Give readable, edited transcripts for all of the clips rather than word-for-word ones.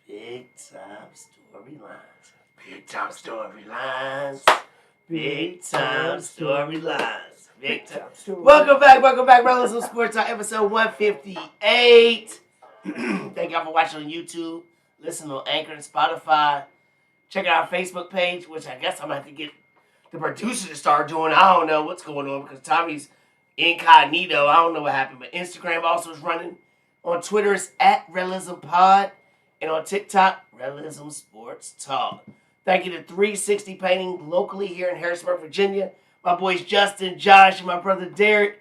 Big time storylines. Big time storylines. Big time storylines. Big time storylines. Welcome back, Relatives of Sports Talk, episode 158. Thank y'all for watching on YouTube. Listen on Anchor and Spotify. Check out our Facebook page, which I guess I'm going to have to get the producer to start doing. I don't know what's going on because Tommy's incognito. I don't know what happened. But Instagram also is running. On Twitter, it's at RealismPod. And on TikTok, Realism Sports Talk. Thank you to 360 Painting locally here in Harrisburg, Virginia. My boys Justin, Josh, and my brother Derek.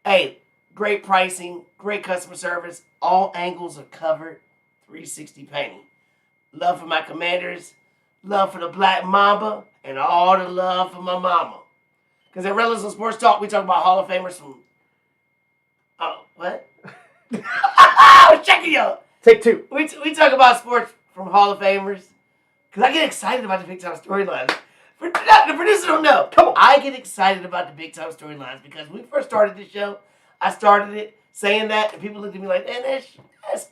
Hey, great pricing, great customer service. All angles are covered. 360 Painting. Love for my Commanders. Love for the Black Mamba. And all the love for my mama. Because at Realism Sports Talk, we talk about Hall of Famers from... Oh, what? I was checking y'all. Take two. We talk about sports from Hall of Famers. Because I get excited about the big time storylines. The producer don't know. Come on. I get excited about the big time storylines because when we first started this show, I started it saying that, and people looked at me like, man, that's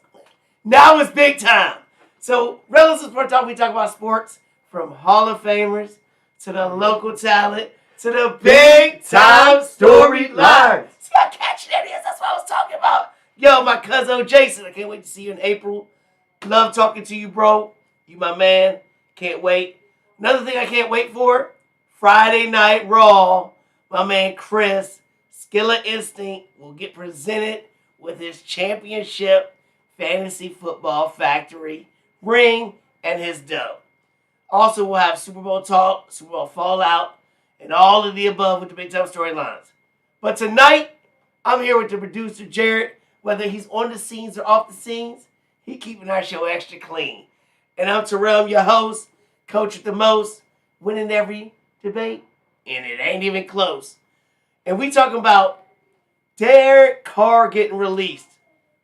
now it's big time. So, Relative Sports Talk, we talk about sports from Hall of Famers to the local talent to the big time storylines. See how catchy that is? That's what I was talking about. Yo, my cousin Jason, I can't wait to see you in April. Love talking to you, bro. You my man. Can't wait. Another thing I can't wait for, Friday Night Raw. My man Chris, Skilla Instinct, will get presented with his championship fantasy football factory ring and his dough. Also, we'll have Super Bowl talk, Super Bowl fallout, and all of the above with the big time storylines. But tonight, I'm here with the producer, Jared. Whether he's on the scenes or off the scenes, he keeping our show extra clean. And I'm Terrell, your host, coach with the most, winning every debate, and it ain't even close. And we talking about Derek Carr getting released.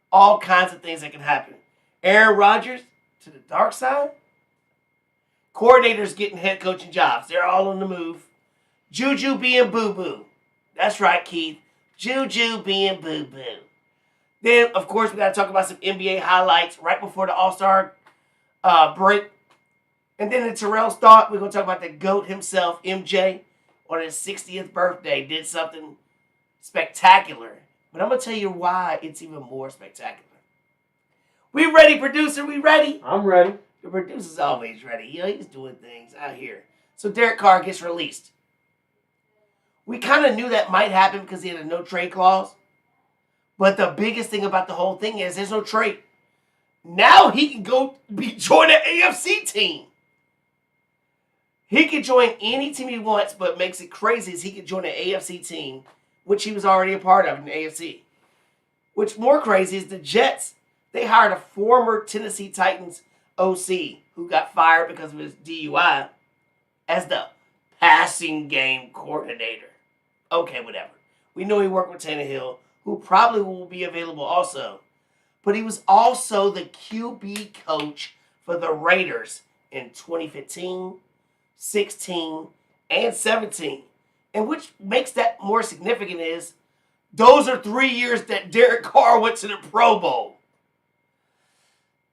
All kinds of things that can happen. Aaron Rodgers to the dark side. Coordinators getting head coaching jobs. They're all on the move. Juju being boo-boo. That's right, Keith. Juju being boo-boo. Then, of course, we got to talk about some NBA highlights right before the All-Star break. And then in Terrell's thought, we're going to talk about the GOAT himself, MJ, on his 60th birthday, did something spectacular. But I'm going to tell you why it's even more spectacular. We ready, producer? We ready? I'm ready. The producer's always ready. You know, he's doing things out here. So Derek Carr gets released. We kind of knew that might happen because he had a no-trade clause. But the biggest thing about the whole thing is there's no trade. Now he can go join an AFC team. He can join any team he wants, but makes it crazy is he can join an AFC team, which he was already a part of in the AFC. Which more crazy is the Jets. They hired a former Tennessee Titans OC who got fired because of his DUI as the passing game coordinator. Okay, whatever. We know he worked with Tannehill, who probably will be available also. But he was also the QB coach for the Raiders in 2015, 16, and 17. And which makes that more significant is those are 3 years that Derek Carr went to the Pro Bowl.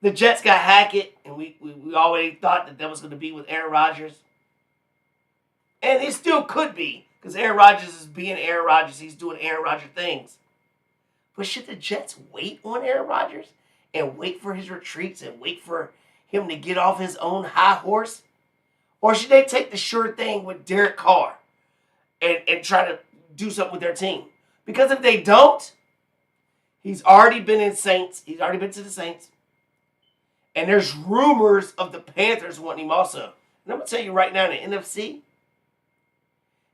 The Jets got Hackett, and we already thought that was going to be with Aaron Rodgers. And it still could be, because Aaron Rodgers is being Aaron Rodgers. He's doing Aaron Rodgers things. But should the Jets wait on Aaron Rodgers and wait for his retreats and wait for him to get off his own high horse? Or should they take the sure thing with Derek Carr and try to do something with their team? Because if they don't, he's already been in Saints. He's already been to the Saints. And there's rumors of the Panthers wanting him also. And I'm going to tell you right now in the NFC,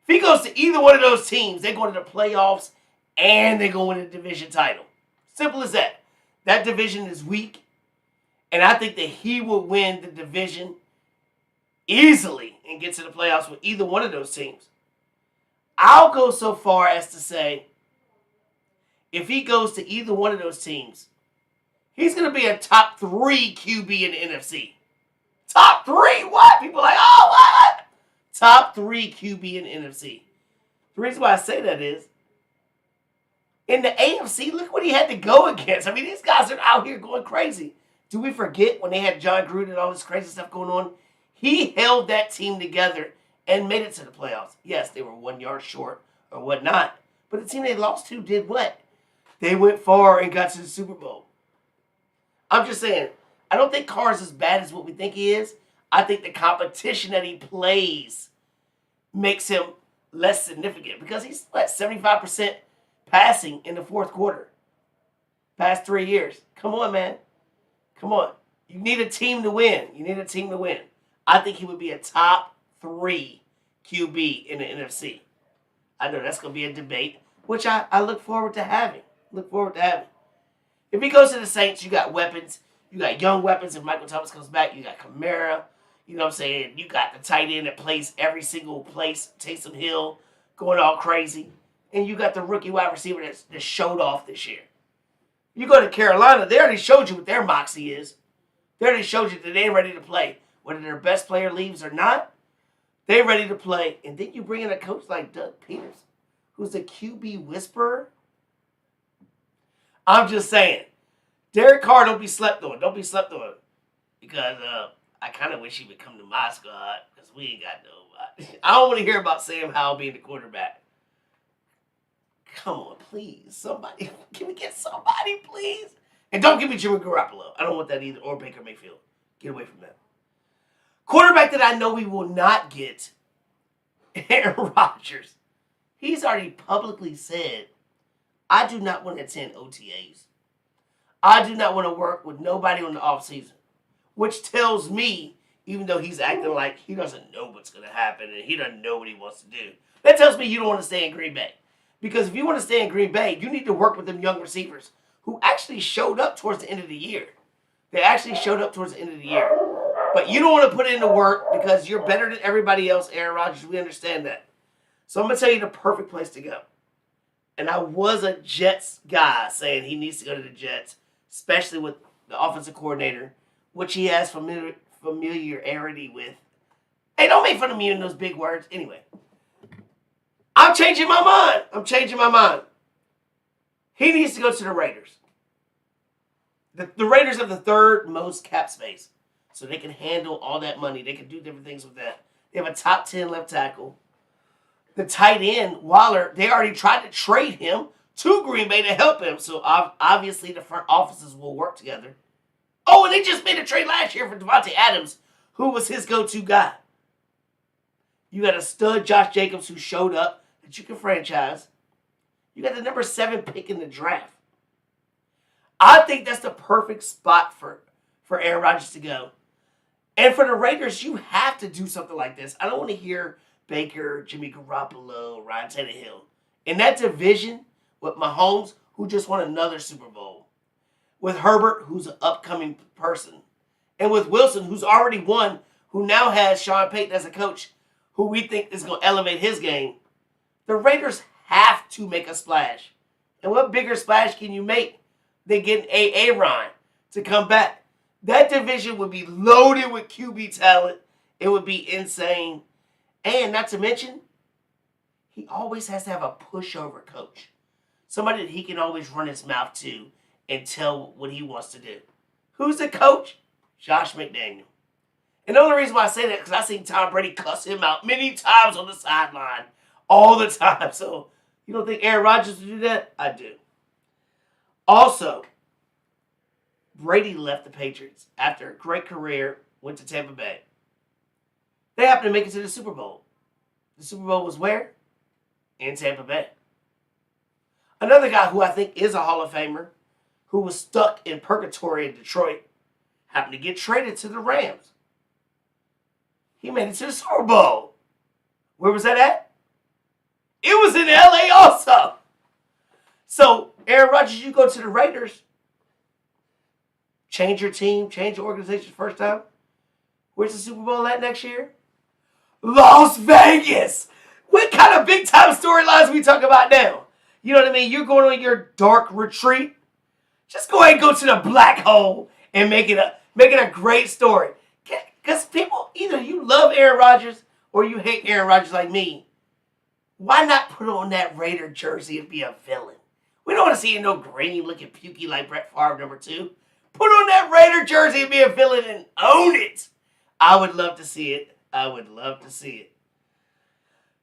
if he goes to either one of those teams, they're going to the playoffs and they're going to win a division title. Simple as that. That division is weak. And I think that he will win the division easily and get to the playoffs with either one of those teams. I'll go so far as to say, if he goes to either one of those teams, he's going to be a top 3 QB in the NFC. Top 3? What? People are like, oh, what? Top 3 QB in the NFC. The reason why I say that is, in the AFC, look what he had to go against. I mean, these guys are out here going crazy. Do we forget when they had John Gruden and all this crazy stuff going on? He held that team together and made it to the playoffs. Yes, they were 1 yard short or whatnot. But the team they lost to did what? They went far and got to the Super Bowl. I'm just saying, I don't think Carr is as bad as what we think he is. I think the competition that he plays makes him less significant because he's, 75% passing in the fourth quarter. Past 3 years. Come on, man. Come on. You need a team to win. I think he would be a top 3 QB in the NFC. I know that's going to be a debate, which I look forward to having. If he goes to the Saints, you got weapons. You got young weapons. If Michael Thomas comes back, you got Kamara. You know what I'm saying? You got the tight end that plays every single place. Taysom Hill going all crazy. And you got the rookie wide receiver that showed off this year. You go to Carolina, they already showed you what their moxie is. They already showed you that they're ready to play. Whether their best player leaves or not, they're ready to play. And then you bring in a coach like Doug Peters, who's a QB whisperer. I'm just saying, Derek Carr, don't be slept on. Because I kind of wish he would come to my squad because we ain't got nobody. I don't want to hear about Sam Howell being the quarterback. Come on, please. Somebody. Can we get somebody, please? And don't give me Jimmy Garoppolo. I don't want that either. Or Baker Mayfield. Get away from that. Quarterback that I know we will not get, Aaron Rodgers. He's already publicly said, I do not want to attend OTAs. I do not want to work with nobody on the offseason. Which tells me, even though he's acting like he doesn't know what's going to happen and he doesn't know what he wants to do, that tells me you don't want to stay in Green Bay. Because if you want to stay in Green Bay, you need to work with them young receivers who actually showed up towards the end of the year. They actually showed up towards the end of the year. But you don't want to put in the work because you're better than everybody else, Aaron Rodgers. We understand that. So I'm going to tell you the perfect place to go. And I was a Jets guy saying he needs to go to the Jets, especially with the offensive coordinator, which he has familiarity with. Hey, don't make fun of me in those big words. Anyway. I'm changing my mind. He needs to go to the Raiders. The Raiders have the third most cap space. So they can handle all that money. They can do different things with that. They have a top 10 left tackle. The tight end, Waller, they already tried to trade him to Green Bay to help him. So obviously the front offices will work together. Oh, and they just made a trade last year for Devontae Adams, who was his go-to guy. You got a stud Josh Jacobs who showed up that you can franchise. You got the number 7 pick in the draft. I think that's the perfect spot for Aaron Rodgers to go. And for the Raiders, you have to do something like this. I don't want to hear Baker, Jimmy Garoppolo, Ryan Tannehill. In that division with Mahomes, who just won another Super Bowl. With Herbert, who's an upcoming person. And with Wilson, who's already won, who now has Sean Payton as a coach, who we think is going to elevate his game. The Raiders have to make a splash. And what bigger splash can you make than getting Aaron to come back? That division would be loaded with QB talent. It would be insane. And not to mention, he always has to have a pushover coach. Somebody that he can always run his mouth to and tell what he wants to do. Who's the coach? Josh McDaniel. And the only reason why I say that is because I've seen Tom Brady cuss him out many times on the sideline. All the time. So, you don't think Aaron Rodgers would do that? I do. Also, Brady left the Patriots after a great career, went to Tampa Bay. They happened to make it to the Super Bowl. The Super Bowl was where? In Tampa Bay. Another guy who I think is a Hall of Famer, who was stuck in purgatory in Detroit, happened to get traded to the Rams. He made it to the Super Bowl. Where was that at? It was in LA also. So, Aaron Rodgers, you go to the Raiders, change your team, change your organization first time. Where's the Super Bowl at next year? Las Vegas. What kind of big time storylines we talk about now? You know what I mean? You're going on your dark retreat. Just go ahead and go to the black hole and make it a great story. Because people, either you love Aaron Rodgers or you hate Aaron Rodgers like me. Why not put on that Raider jersey and be a villain? We don't want to see no grainy looking pukey like Brett Favre number 2. Put on that Raider jersey and be a villain and own it. I would love to see it. I would love to see it.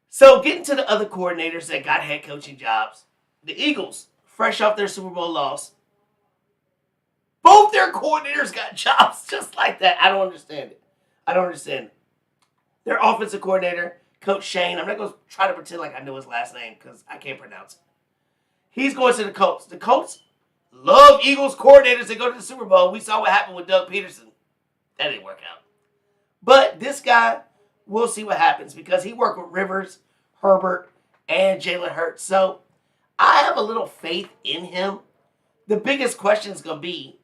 So getting to the other coordinators that got head coaching jobs. The Eagles, fresh off their Super Bowl loss. Both their coordinators got jobs just like that. I don't understand it. I don't understand it. Their offensive coordinator, Coach Shane, I'm not going to try to pretend like I know his last name because I can't pronounce it. He's going to the Colts. The Colts love Eagles coordinators that go to the Super Bowl. We saw what happened with Doug Peterson. That didn't work out. But this guy, we'll see what happens because he worked with Rivers, Herbert, and Jalen Hurts. So I have a little faith in him. The biggest question is going to be,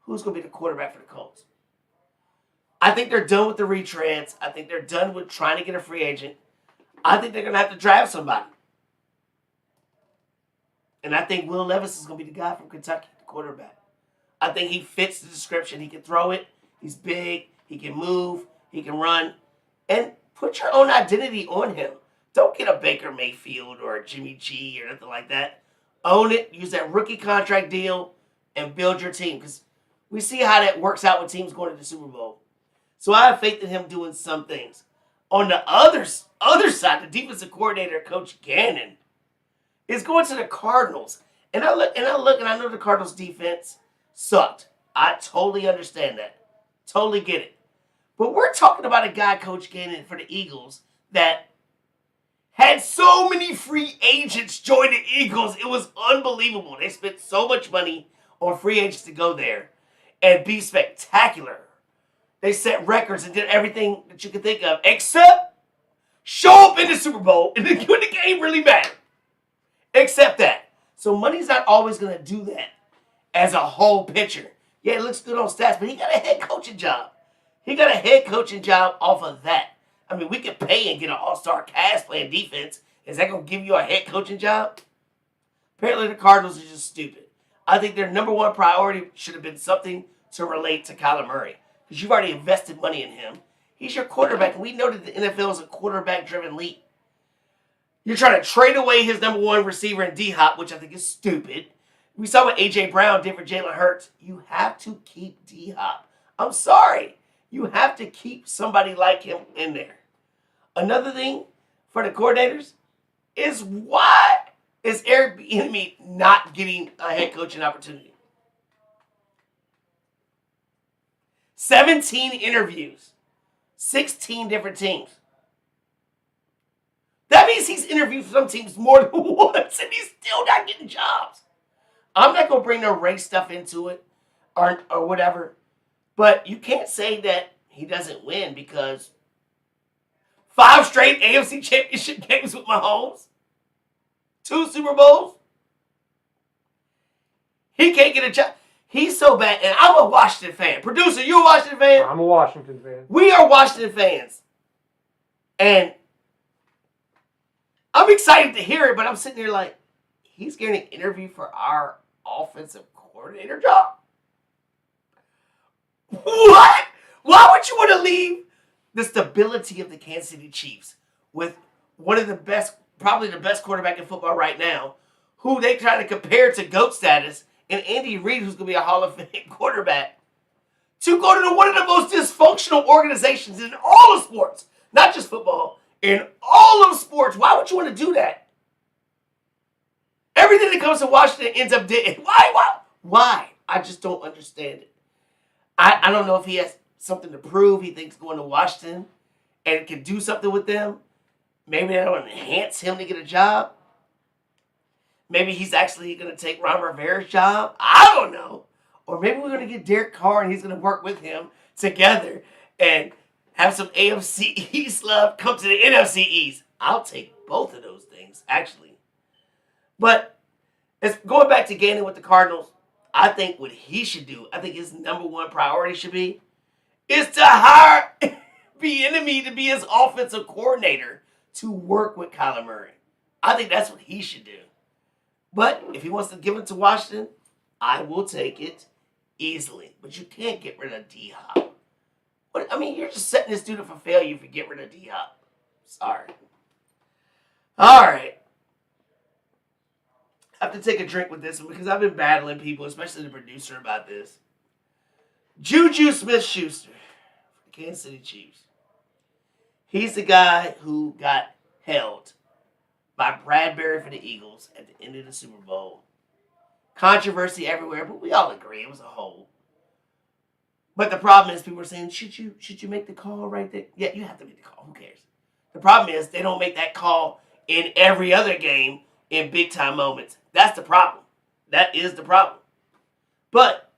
who's going to be the quarterback for the Colts? I think they're done with the retreads. I think they're done with trying to get a free agent. I think they're going to have to draft somebody. And I think Will Levis is going to be the guy from Kentucky, the quarterback. I think he fits the description. He can throw it. He's big. He can move. He can run. And put your own identity on him. Don't get a Baker Mayfield or a Jimmy G or nothing like that. Own it. Use that rookie contract deal and build your team. Because we see how that works out with teams going to the Super Bowl. So I have faith in him doing some things. On the other side, the defensive coordinator, Coach Gannon, is going to the Cardinals. And I look and I know the Cardinals defense sucked. I totally understand that. Totally get it. But we're talking about a guy, Coach Gannon, for the Eagles that had so many free agents join the Eagles. It was unbelievable. They spent so much money on free agents to go there and be spectacular. They set records and did everything that you could think of, except show up in the Super Bowl and then when the game really mattered. Except that. So money's not always going to do that as a whole picture. Yeah, it looks good on stats, but he got a head coaching job. He got a head coaching job off of that. I mean, we could pay and get an all-star cast playing defense. Is that going to give you a head coaching job? Apparently the Cardinals are just stupid. I think their number one priority should have been something to relate to Kyler Murray. Because you've already invested money in him. He's your quarterback, and we know that the NFL is a quarterback-driven league. You're trying to trade away his number one receiver in D-Hop, which I think is stupid. We saw what A.J. Brown did for Jalen Hurts. You have to keep D-Hop. I'm sorry. You have to keep somebody like him in there. Another thing for the coordinators is why is Eric Bieniemy not getting a head coaching opportunity? 17 interviews. 16 different teams. That means he's interviewed some teams more than once and he's still not getting jobs. I'm not going to bring no race stuff into it or whatever. But you can't say that he doesn't win because 5 straight AFC Championship games with Mahomes. 2 Super Bowls. He can't get a job. He's so bad, and I'm a Washington fan. Producer, you a Washington fan? I'm a Washington fan. We are Washington fans. And I'm excited to hear it, but I'm sitting here like, he's getting an interview for our offensive coordinator job? What? Why would you want to leave the stability of the Kansas City Chiefs with one of the best, probably the best quarterback in football right now, who they try to compare to GOAT status, and Andy Reid, who's going to be a Hall of Fame quarterback, to go to one of the most dysfunctional organizations in all of sports, not just football, in all of sports? Why would you want to do that? Everything that comes to Washington ends up dead. Why? I just don't understand it. I don't know if he has something to prove. He thinks going to Washington and can do something with them. Maybe that'll enhance him to get a job. Maybe he's actually going to take Ron Rivera's job. I don't know. Or maybe we're going to get Derek Carr and he's going to work with him together and have some AFC East love come to the NFC East. I'll take both of those things, actually. But going back to Gannon with the Cardinals, I think what he should do, I think his number one priority should be, is to hire Bieniemy to be his offensive coordinator to work with Kyler Murray. I think that's what he should do. But if he wants to give it to Washington, I will take it easily. But you can't get rid of D-Hop. You're just setting this dude up for failure if you get rid of D-Hop. Sorry. All right. I have to take a drink with this one because I've been battling people, especially the producer, about this. Juju Smith-Schuster, Kansas City Chiefs. He's the guy who got held by Bradbury for the Eagles at the end of the Super Bowl. Controversy everywhere, but we all agree it was a hold. But the problem is people are saying, should you make the call right there? Yeah, you have to make the call. Who cares? The problem is they don't make that call in every other game in big-time moments. That's the problem. That is the problem. But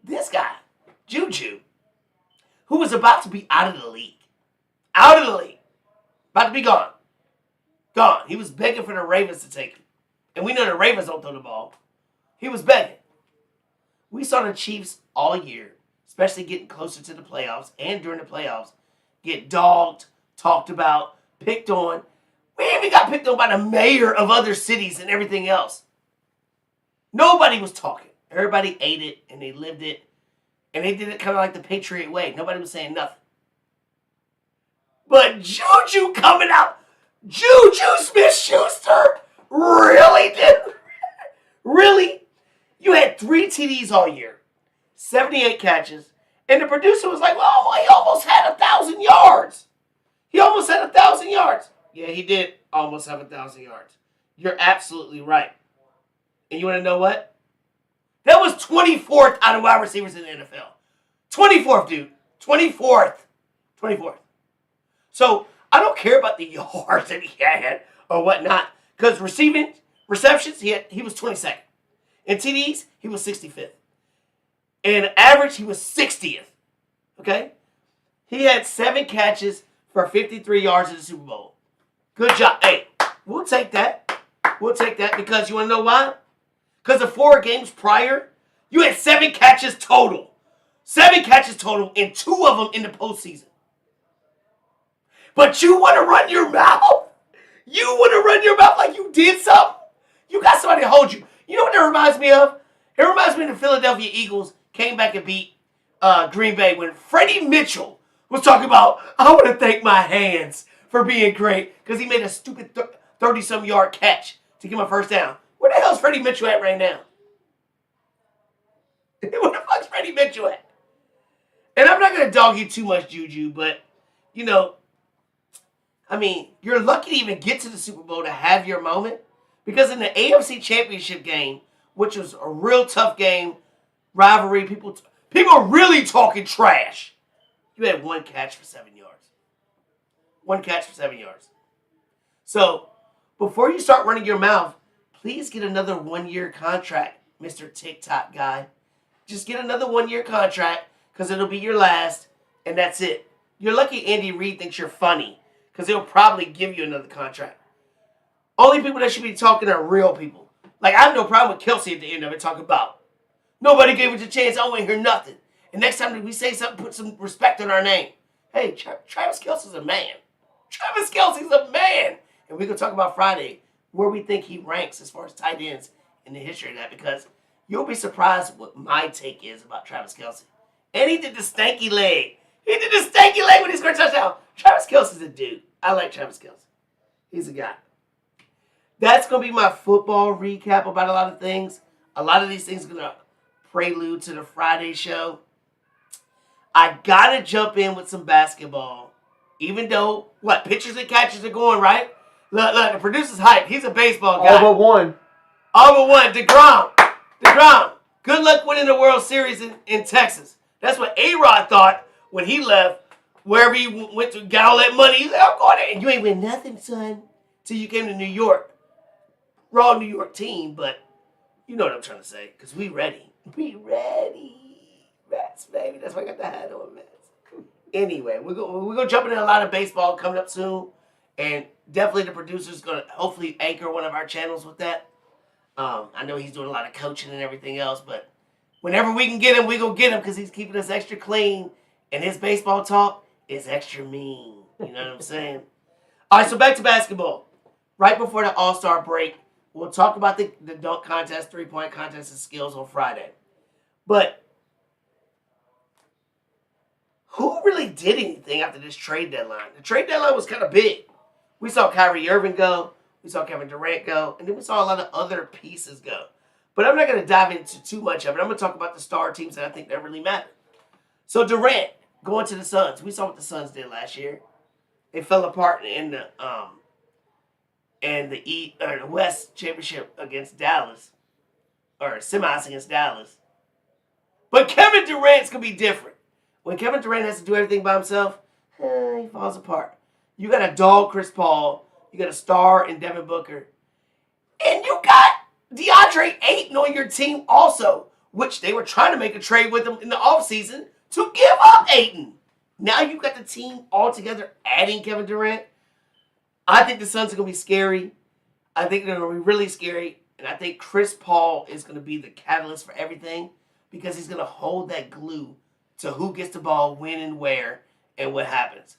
this guy, Juju, who was about to be out of the league, about to be gone. He was begging for the Ravens to take him. And we know the Ravens don't throw the ball. He was begging. We saw the Chiefs all year, especially getting closer to the playoffs and during the playoffs, get dogged, talked about, picked on. We even got picked on by the mayor of other cities and everything else. Nobody was talking. Everybody ate it and they lived it. And they did it kind of like the Patriot way. Nobody was saying nothing. But Juju coming out. Juju Smith-Schuster really did. Really? You had 3 TDs all year. 78 catches. And the producer was like, well, he almost had 1,000 yards. He almost had 1,000 yards. Yeah, he did almost have 1,000 yards. You're absolutely right. And you want to know what? That was 24th out of wide receivers in the NFL. 24th, dude. 24th. So I don't care about the yards that he had or whatnot. Because receptions, he was 22nd. In TDs, he was 65th. In average, he was 60th. Okay? He had 7 catches for 53 yards in the Super Bowl. Good job. Hey, we'll take that. We'll take that because you want to know why? Because the 4 games prior, you had 7 catches total. 7 catches total and 2 of them in the postseason. But you want to run your mouth? You want to run your mouth like you did something? You got somebody to hold you. You know what that reminds me of? It reminds me of the Philadelphia Eagles came back and beat Green Bay when Freddie Mitchell was talking about, I want to thank my hands for being great because he made a stupid 30-some yard catch to give him a first down. Where the hell's Freddie Mitchell at right now? Where the fuck's Freddie Mitchell at? And I'm not going to dog you too much, Juju, but, you know, I mean, you're lucky to even get to the Super Bowl to have your moment. Because in the AFC Championship game, which was a real tough game, rivalry, people are really talking trash. You had 1 catch for 7 yards. 1 catch for 7 yards. So, before you start running your mouth, please get another 1-year contract, Mr. TikTok guy. Just get another 1-year contract because it'll be your last, and that's it. You're lucky Andy Reid thinks you're funny because he'll probably give you another contract. Only people that should be talking are real people. Like, I have no problem with Kelsey at the end of it talking about, nobody gave us a chance, I don't want to hear nothing. And next time we say something, put some respect on our name. Hey, Travis Kelce's a man. Travis Kelce's a man. And we're going to talk about Friday where we think he ranks as far as tight ends in the history of that, because you'll be surprised what my take is about Travis Kelce. And he did the stanky leg. He did the stanky leg when he scored a touchdown. Travis Kelce's a dude. I like Travis Kelce. He's a guy. That's going to be my football recap about a lot of things. A lot of these things are going to prelude to the Friday show. I got to jump in with some basketball. Even though, pitchers and catchers are going, right? Look, the producer's hype. He's a baseball guy. All but one. DeGrom. Good luck winning the World Series in Texas. That's what A-Rod thought when he left. Wherever he went to, got all that money. He's like, I'm going there. And you ain't win nothing, son, till you came to New York. Raw New York team, but you know what I'm trying to say. Because we ready. We ready. Mets, baby. That's why I got the hat on, Mets. Anyway, we're going to jump into a lot of baseball coming up soon. And definitely the producer's going to hopefully anchor one of our channels with that. I know he's doing a lot of coaching and everything else, but whenever we can get him, we're going to get him because he's keeping us extra clean. And his baseball talk is extra mean. You know what I'm saying? All right, so back to basketball. Right before the All-Star break, we'll talk about the dunk contest, three-point contest, and skills on Friday. But who really did anything after this trade deadline? The trade deadline was kind of big. We saw Kyrie Irving go. We saw Kevin Durant go. And then we saw a lot of other pieces go. But I'm not going to dive into too much of it. I'm going to talk about the star teams that I think that really matter. So Durant going to the Suns. We saw what the Suns did last year. They fell apart in the West championship against Dallas, or semis against Dallas. But Kevin Durant's gonna be different. When Kevin Durant has to do everything by himself, he falls apart. You got a dog Chris Paul, you got a star in Devin Booker, and you got DeAndre Ayton on your team also, which they were trying to make a trade with him in the offseason to give up Ayton. Now you got the team all together adding Kevin Durant. I think the Suns are going to be scary. I think they're going to be really scary. And I think Chris Paul is going to be the catalyst for everything because he's going to hold that glue to who gets the ball, when and where, and what happens.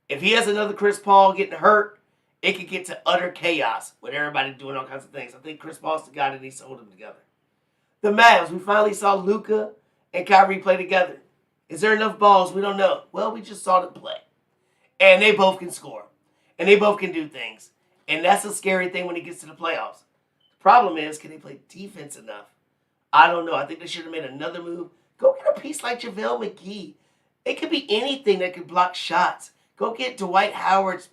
If he has another Chris Paul getting hurt, it could get to utter chaos with everybody doing all kinds of things. I think Chris Paul's the guy that needs to hold them together. The Mavs, we finally saw Luka and Kyrie play together. Is there enough balls? We don't know. Well, we just saw them play. And they both can score. And they both can do things. And that's a scary thing when it gets to the playoffs. The problem is, can they play defense enough? I don't know. I think they should have made another move. Go get a piece like JaVale McGee. It could be anything that could block shots. Go get Dwight Howard's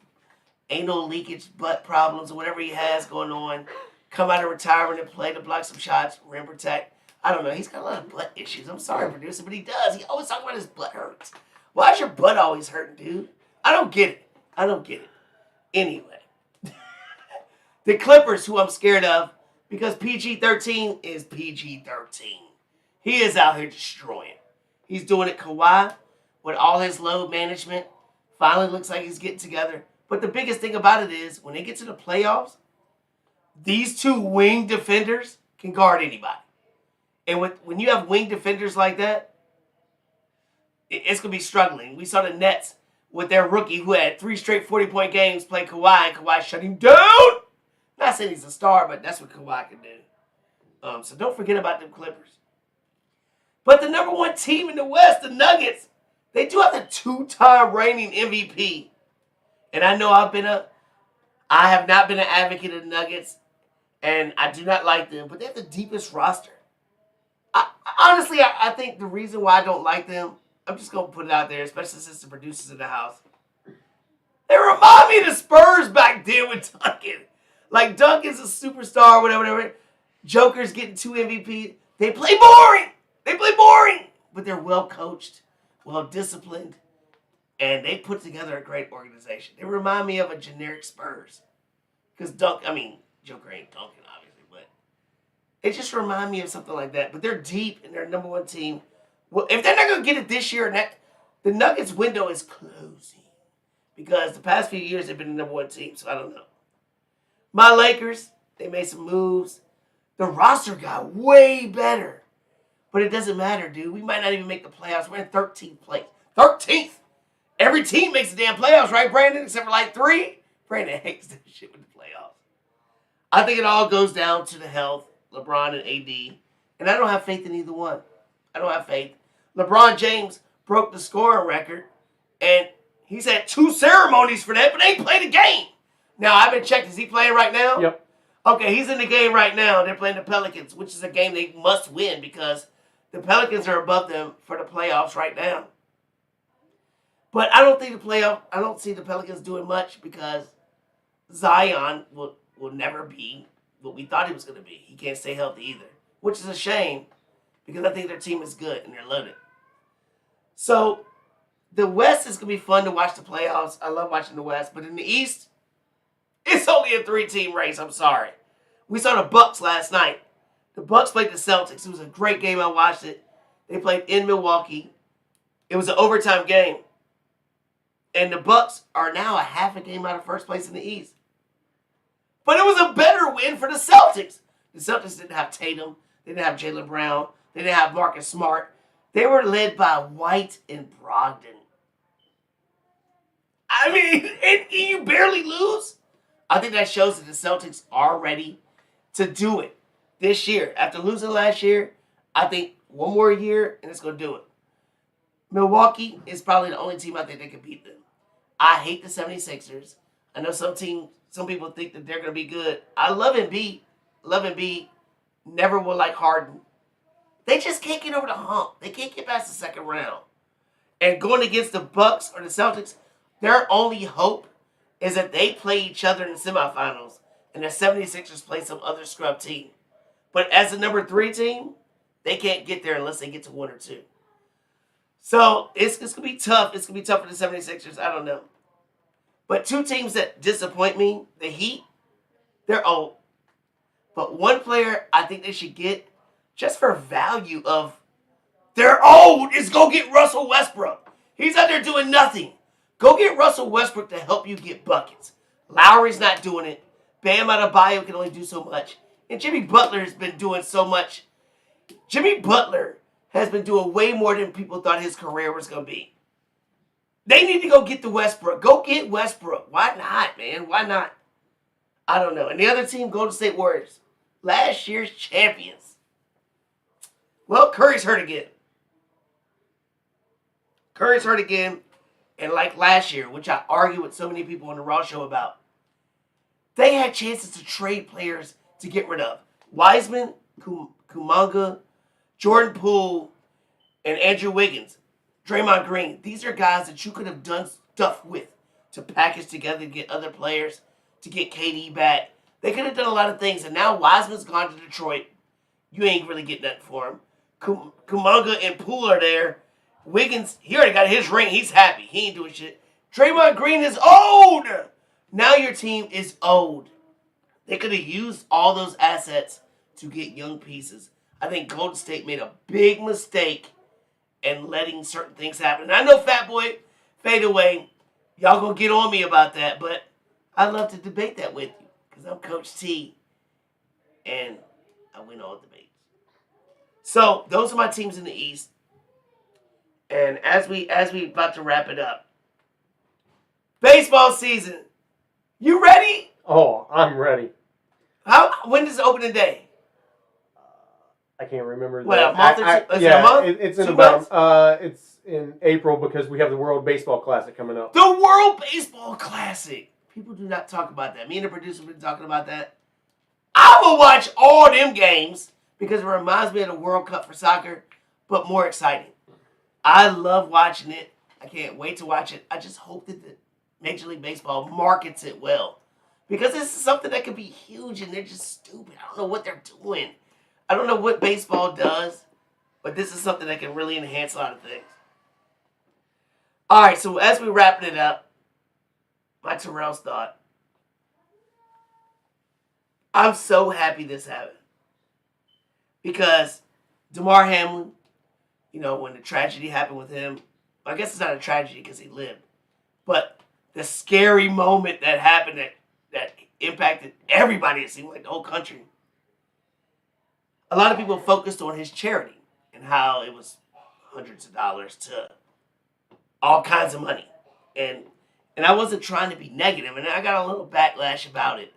anal leakage, butt problems, or whatever he has going on. Come out of retirement and play to block some shots, rim protect. I don't know. He's got a lot of butt issues. I'm sorry, producer, but he does. He always talks about his butt hurts. Why is your butt always hurting, dude? I don't get it. Anyway. The Clippers, who I'm scared of, because PG-13 is PG-13. He is out here destroying. He's doing it Kawhi with all his load management. Finally looks like he's getting together. But the biggest thing about it is, when they get to the playoffs, these two wing defenders can guard anybody. And when you have wing defenders like that, it's going to be struggling. We saw the Nets with their rookie who had 3 straight 40-point games play Kawhi, and Kawhi shut him down. Not saying he's a star, but that's what Kawhi can do. So don't forget about them Clippers. But the number one team in the West, the Nuggets, they do have the 2-time reigning MVP. And I know I have not been an advocate of the Nuggets, and I do not like them, but they have the deepest roster. Honestly, I think the reason why I don't like them, I'm just going to put it out there, especially since the producers in the house. They remind me of the Spurs back then with Duncan. Like, Duncan's a superstar, whatever. Joker's getting 2 MVP. They play boring. But they're well-coached, well-disciplined, and they put together a great organization. They remind me of a generic Spurs. Because Joker ain't Duncan, obviously, but it just reminds me of something like that. But they're deep, and they're number one team. Well, if they're not going to get it this year, the Nuggets window is closing. Because the past few years, they've been the number one team, so I don't know. My Lakers, they made some moves. The roster got way better. But it doesn't matter, dude. We might not even make the playoffs. We're in 13th place. 13th! Every team makes the damn playoffs, right, Brandon? Except for like 3. Brandon hates that shit with the playoffs. I think it all goes down to the health, LeBron and AD. And I don't have faith in either one. I don't have faith. LeBron James broke the scoring record. And he's had 2 ceremonies for that, but they ain't played a game. Now, I haven't checked. Is he playing right now? Yep. Okay, he's in the game right now. They're playing the Pelicans, which is a game they must win because the Pelicans are above them for the playoffs right now. But I don't see the Pelicans doing much because Zion will never be what we thought he was going to be. He can't stay healthy either, which is a shame because I think their team is good and they're loaded. So the West is going to be fun to watch the playoffs. I love watching the West. But in the East, it's only a 3-team race. I'm sorry. We saw the Bucks last night. The Bucks played the Celtics. It was a great game. I watched it. They played in Milwaukee. It was an overtime game. And the Bucks are now a half a game out of first place in the East. But it was a better win for the Celtics. The Celtics didn't have Tatum. They didn't have Jaylen Brown. They didn't have Marcus Smart. They were led by White and Brogdon. I mean, and you barely lose. I think that shows that the Celtics are ready to do it this year. After losing last year, I think one more year and it's going to do it. Milwaukee is probably the only team I think that can beat them. I hate the 76ers. I know some people think that they're going to be good. I love Embiid. Never will like Harden. They just can't get over the hump. They can't get past the second round. And going against the Bucks or the Celtics, their only hope is that they play each other in the semifinals and the 76ers play some other scrub team. But as the number 3 team, they can't get there unless they get to 1 or 2. So it's going to be tough. It's going to be tough for the 76ers. I don't know. But 2 teams that disappoint me, the Heat, they're old. But one player I think they should get, just for value of they're old, is go get Russell Westbrook. He's out there doing nothing. Go get Russell Westbrook to help you get buckets. Lowry's not doing it. Bam Adebayo can only do so much. And Jimmy Butler has been doing so much. Jimmy Butler has been doing way more than people thought his career was going to be. They need to go get the Westbrook. Go get Westbrook. Why not, man? Why not? I don't know. And the other team, Golden State Warriors. Last year's champions. Well, Curry's hurt again. Curry's hurt again. And like last year, which I argue with so many people on the Raw show about, they had chances to trade players to get rid of. Wiseman, Kuminga, Jordan Poole, and Andrew Wiggins. Draymond Green. These are guys that you could have done stuff with to package together to get other players, to get KD back. They could have done a lot of things. And now Wiseman's gone to Detroit. You ain't really getting nothing for him. Kuminga and Poole are there. Wiggins, he already got his ring. He's happy. He ain't doing shit. Draymond Green is old. Now your team is old. They could have used all those assets to get young pieces. I think Golden State made a big mistake in letting certain things happen. And I know Fat Boy Fade Away, y'all gonna get on me about that, but I love to debate that with you because I'm Coach T and I win all debates. So those are my teams in the East. And as we about to wrap it up, baseball season. You ready? Oh, I'm ready. When is the opening day? I can't remember. What, a month or two? Yeah, a month? it's in 2 about. months? It's in April because we have the World Baseball Classic coming up. The World Baseball Classic. People do not talk about that. Me and the producer have been talking about that. I will watch all them games because it reminds me of the World Cup for soccer, but more exciting. I love watching it. I can't wait to watch it. I just hope that the Major League Baseball markets it well. Because this is something that could be huge and they're just stupid. I don't know what they're doing. I don't know what baseball does, but this is something that can really enhance a lot of things. All right, so as we wrap it up, my Terrell's thought. I'm so happy this happened. Because DeMar Hamlin, you know, when the tragedy happened with him, I guess it's not a tragedy because he lived, but the scary moment that happened that impacted everybody, it seemed like the whole country. A lot of people focused on his charity and how it was hundreds of dollars to all kinds of money. And I wasn't trying to be negative, and I got a little backlash about it.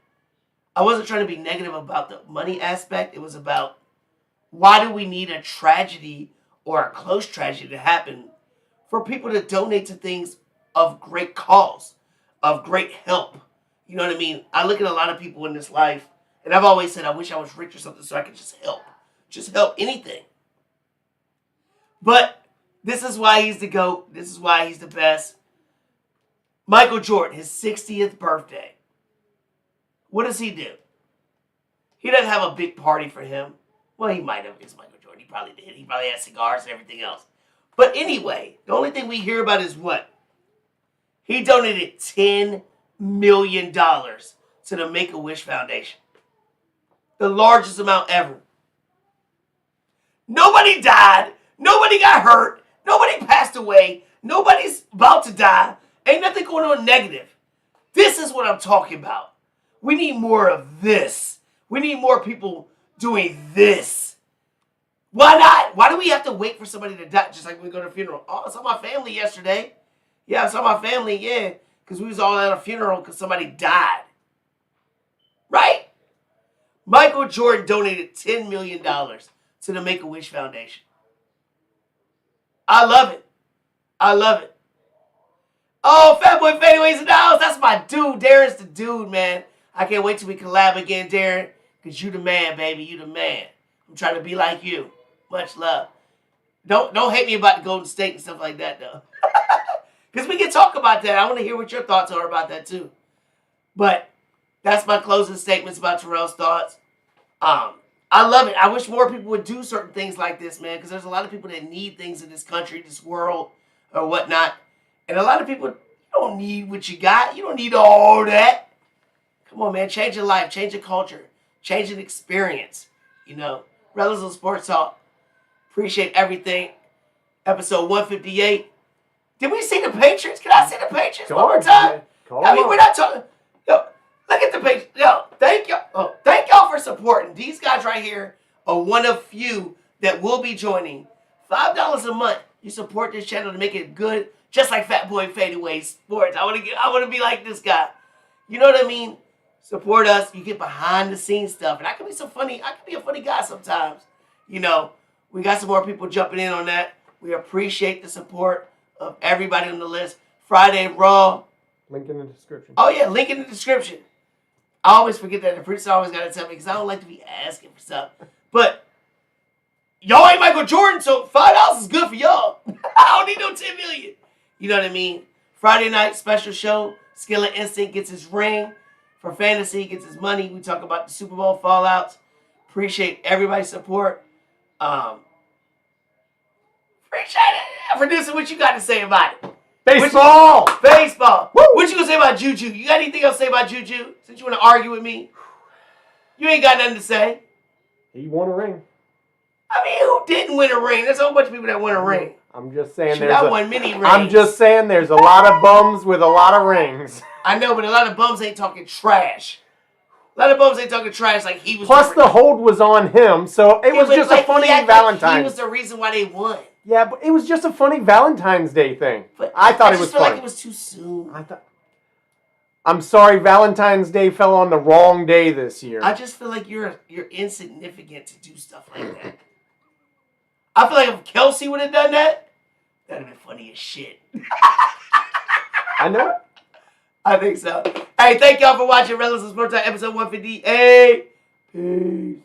I wasn't trying to be negative about the money aspect. It was about why do we need a tragedy or a close tragedy to happen for people to donate to things of great cause, of great help. You know what I mean? I look at a lot of people in this life, and I've always said I wish I was rich or something so I could just help. Just help anything. But this is why he's the GOAT. This is why he's the best. Michael Jordan, his 60th birthday. What does he do? He doesn't have a big party for him. Well, he might have. It's Michael Jordan. He probably did. He probably had cigars and everything else. But anyway, the only thing we hear about is what? He donated $10 million to the Make-A-Wish Foundation. The largest amount ever. Nobody died. Nobody got hurt. Nobody passed away. Nobody's about to die. Ain't nothing going on negative. This is what I'm talking about. We need more of this. We need more people doing this. Why not? Why do we have to wait for somebody to die? Just like when we go to a funeral. Oh, I saw my family yesterday. Yeah, I saw my family, yeah. Because we was all at a funeral because somebody died. Right? Michael Jordan donated $10 million to the Make-A-Wish Foundation. I love it. I love it. Oh, Fat Boy Fadeaways in the house. That's my dude. Darren's the dude, man. I can't wait till we collab again, Darren. Because you the man, baby. You the man. I'm trying to be like you. Much love. Don't hate me about the Golden State and stuff like that though. Because we can talk about that. I want to hear what your thoughts are about that too. But that's my closing statements about Terrell's thoughts. I love it. I wish more people would do certain things like this, man, because there's a lot of people that need things in this country, this world, or whatnot. And a lot of people, you don't need what you got. You don't need all that. Come on, man. Change your life. Change your culture. Change an experience. You know, Relatives of Sports Talk. Appreciate everything. Episode 158. Did we see the Patriots? Can I see the Patriots one more time? I mean, we're not talking. Yo, look at the Patriots. Yo, thank y'all. Oh, thank y'all for supporting. These guys right here are one of few that will be joining. $5 a month. You support this channel to make it good, just like Fat Boy Fadeaway Sports. I want to be like this guy. You know what I mean? Support us. You get behind the scenes stuff, and I can be a funny guy sometimes. You know, we got some more people jumping in on that. We appreciate the support of everybody on the list. Friday Raw. Link in the description. Oh yeah, link in the description. I always forget that. The producer always got to tell me because I don't like to be asking for stuff. But y'all ain't Michael Jordan, so $5 is good for y'all. I don't need no 10 million. You know what I mean? Friday night special show. Skillet Instinct gets his ring. For fantasy, gets his money. We talk about the Super Bowl fallouts. Appreciate everybody's support. Appreciate it. Producer, what you got to say about it? Baseball! Baseball. Woo! What you gonna say about Juju? You got anything else to say about Juju? Since you want to argue with me? You ain't got nothing to say. He won a ring. I mean, who didn't win a ring? There's a whole bunch of people that won a ring. I'm just saying won many rings. I'm just saying there's a lot of bums with a lot of rings. I know, but a lot of bums ain't talking trash. A lot of bums ain't talking trash like he was. Plus, the hold was on him, so it was just a funny Valentine's. Like he was the reason why they won. Yeah, but it was just a funny Valentine's Day thing. But I thought it was funny. I feel like it was too soon. I'm sorry, Valentine's Day fell on the wrong day this year. I just feel like you're insignificant to do stuff like that. I feel like if Kelsey would have done that, that'd have been funny as shit. I know it. I think so. Hey, thank y'all for watching Relatives of Sports Talk, episode 158. Peace.